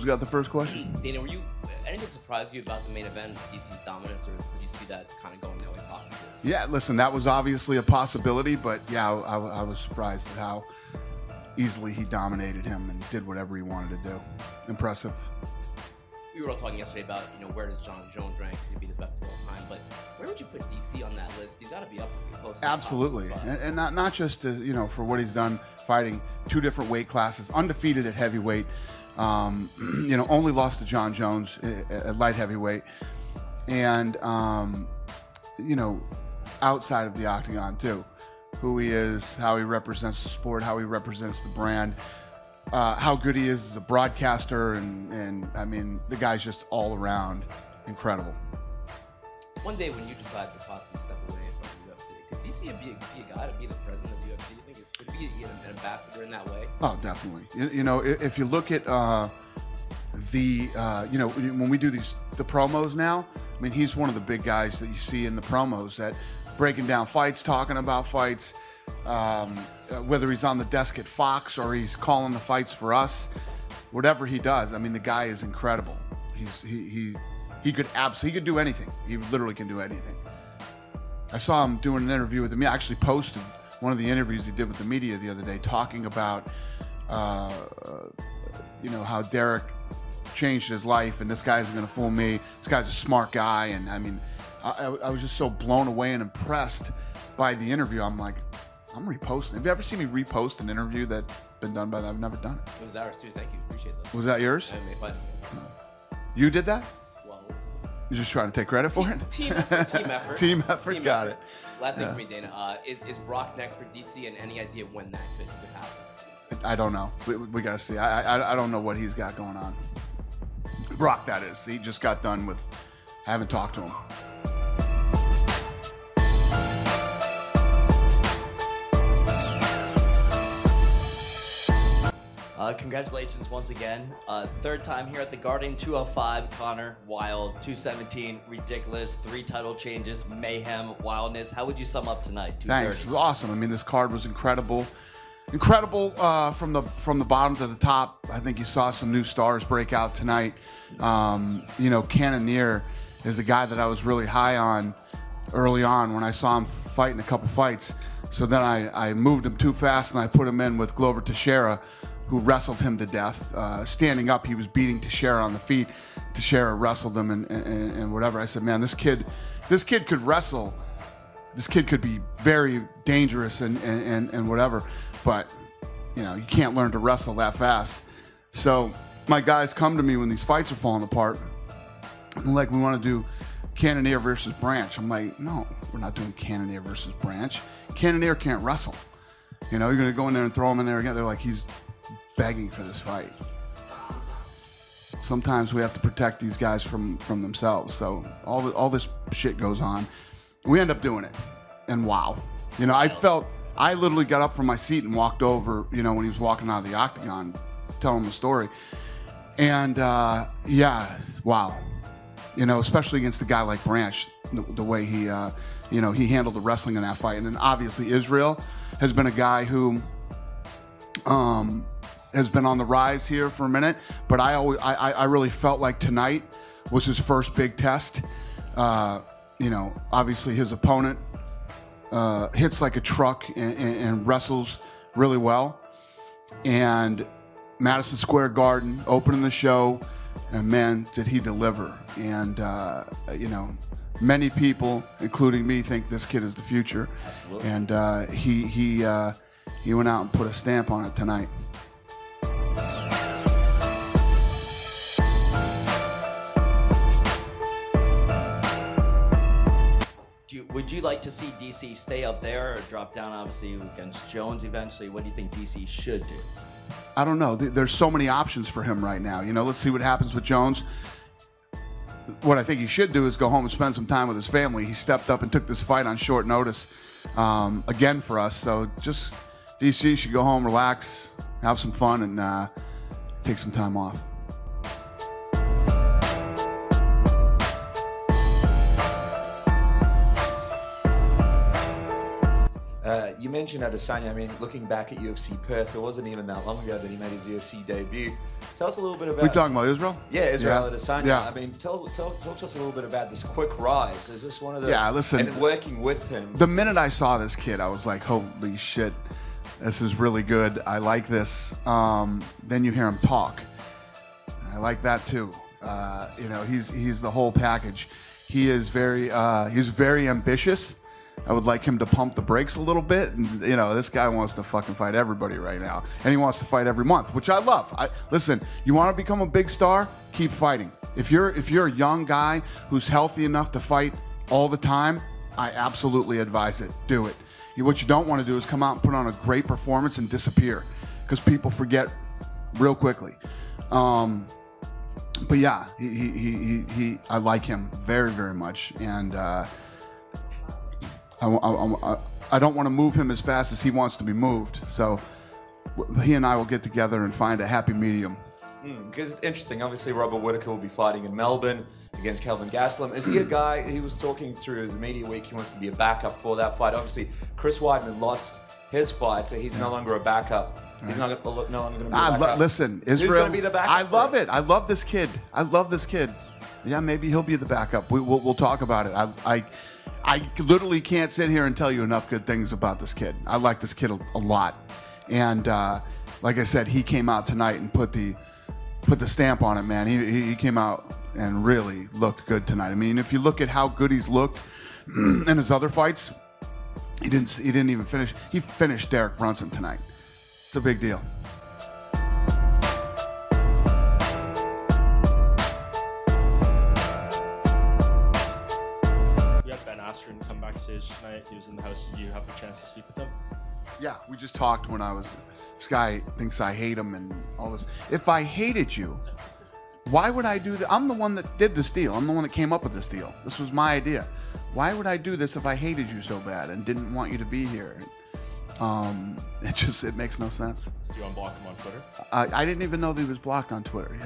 Who's got the first question? Dana, were you anything surprised you about the main event, DC's dominance, or did you see that kind of going that way possibly? Yeah, listen, that was obviously a possibility, but yeah, I was surprised at how easily he dominated him and did whatever he wanted to do. Impressive. We were all talking yesterday about, where does John Jones rank to be the best of all time, but where would you put DC on that list? He's got to be up close. Absolutely, and not just for what he's done fighting 2 different weight classes, undefeated at heavyweight, only lost to John Jones at light heavyweight, and outside of the octagon too, who he is, how he represents the sport, how he represents the brand. How good he is as a broadcaster, and I mean, the guy's just all around incredible. One day when you decide to possibly step away from the UFC, could DC be a guy to be the president of the UFC? You think could be an ambassador in that way? Oh, definitely. If you look at when we do the promos now, I mean, he's one of the big guys that you see in the promos that breaking down fights, talking about fights. Whether he's on the desk at Fox or he's calling the fights for us, whatever he does, I mean, the guy is incredible. He could do anything. He literally can do anything. I saw him doing an interview with the media. I actually posted one of the interviews he did with the media the other day, talking about how Derek changed his life, and this guy isn't going to fool me. This guy's a smart guy, and I mean, I was just so blown away and impressed by the interview. I'm like, I'm reposting. Have you ever seen me repost an interview that's been done by that? I've never done it. It was ours too. Thank you. Appreciate that. Was that yours? No. You did that? Well, you're just trying to take credit for it? Team effort. Team effort. Got it. Last thing for me, Dana. Is Brock next for DC, and any idea when that could happen? I don't know. We got to see. I don't know what he's got going on. Brock, that is. He just got done with. I haven't talked to him. Congratulations once again. 3rd time here at the Garden. 205, Connor, wild. 217, ridiculous. 3 title changes, mayhem, wildness. How would you sum up tonight? Thanks. It was awesome. I mean, this card was incredible. Incredible from the bottom to the top. I think you saw some new stars break out tonight. Cormier is a guy that I was really high on early on when I saw him fight in a couple fights. So then I moved him too fast and I put him in with Glover Teixeira, who wrestled him to death. Standing up, he was beating Teixeira on the feet. Teixeira wrestled him and whatever. I said, man, this kid could wrestle. This kid could be very dangerous and whatever. But, you can't learn to wrestle that fast. So my guys come to me when these fights are falling apart. And like, we want to do Cormier versus Branch. I'm like, no, we're not doing Cormier versus Branch. Cormier can't wrestle. You're going to go in there and throw him in there again. They're like, he's begging for this fight. Sometimes we have to protect these guys from themselves. So all this shit goes on. We end up doing it, and wow, I literally got up from my seat and walked over. When he was walking out of the octagon, telling the story, and wow, especially against a guy like Branch, the way he he handled the wrestling in that fight, and then obviously Israel has been a guy who has been on the rise here for a minute, but I really felt like tonight was his first big test. Obviously his opponent hits like a truck and wrestles really well. And Madison Square Garden opening the show, and man, did he deliver. And many people, including me, think this kid is the future. Absolutely. And he went out and put a stamp on it tonight. Would you like to see DC stay up there or drop down, obviously, against Jones eventually? What do you think DC should do? I don't know. There's so many options for him right now. Let's see what happens with Jones. What I think he should do is go home and spend some time with his family. He stepped up and took this fight on short notice again for us. So just DC should go home, relax, have some fun, and take some time off. you mentioned Adesanya. I mean, looking back at UFC Perth, it wasn't even that long ago that he made his UFC debut. Tell us a little bit about... We talking about Israel? Yeah, Israel Adesanya. Yeah. I mean, talk to us a little bit about this quick rise. Is this one of the... Yeah, listen. And working with him. The minute I saw this kid, I was like, holy shit, this is really good. I like this. Then you hear him talk. I like that too. You know, he's the whole package. He's very ambitious. I would like him to pump the brakes a little bit. And, you know, this guy wants to fucking fight everybody right now. And he wants to fight every month, which I love. Listen, you want to become a big star? Keep fighting. If you're a young guy who's healthy enough to fight all the time, I absolutely advise it. Do it. What you don't want to do is come out and put on a great performance and disappear, because people forget real quickly. But yeah, I like him very, very much. And, I don't want to move him as fast as he wants to be moved. So he and I will get together and find a happy medium. Because it's interesting. Obviously, Robert Whittaker will be fighting in Melbourne against Kelvin Gastelum. Is he a guy, he was talking through the media week, he wants to be a backup for that fight. Obviously, Chris Weidman lost his fight, so he's no longer a backup. He's no longer going to be a backup. Listen, Israel, who's going to be the backup? I love it. I love this kid. Yeah, maybe he'll be the backup. We'll talk about it. I literally can't sit here and tell you enough good things about this kid. I like this kid a lot. And like I said, he came out tonight and put the stamp on it, man. He came out and really looked good tonight. I mean, if you look at how good he's looked in his other fights, he didn't even finish. He finished Derek Brunson tonight. It's a big deal. Come backstage tonight. He was in the house. Did you have the chance to speak with him? Yeah, we just talked when I was... This guy thinks I hate him and all this. If I hated you, why would I do that? I'm the one that did this deal. I'm the one that came up with this deal. This was my idea. Why would I do this if I hated you so bad and didn't want you to be here? It makes no sense. Did you unblock him on Twitter? I didn't even know that he was blocked on Twitter.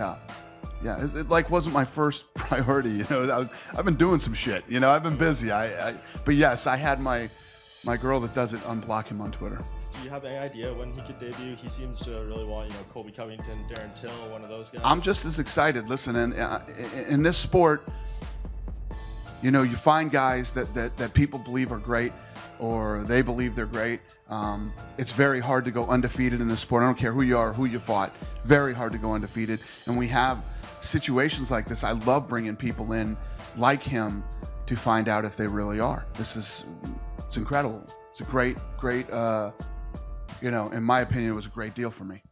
Yeah, it like wasn't my first priority. You know, I've been doing some shit. You know, I've been busy. But yes, I had my girl that does it unblock him on Twitter. Do you have any idea when he could debut? He seems to really want, Colby Covington, Darren Till, one of those guys. I'm just as excited. Listen, and in this sport, you know, you find guys that people believe are great, or they believe they're great. It's very hard to go undefeated in this sport. I don't care who you are, who you fought. Very hard to go undefeated, and we have situations like this. I love bringing people in like him to find out if they really are. It's incredible. It's a great, in my opinion, it was a great deal for me.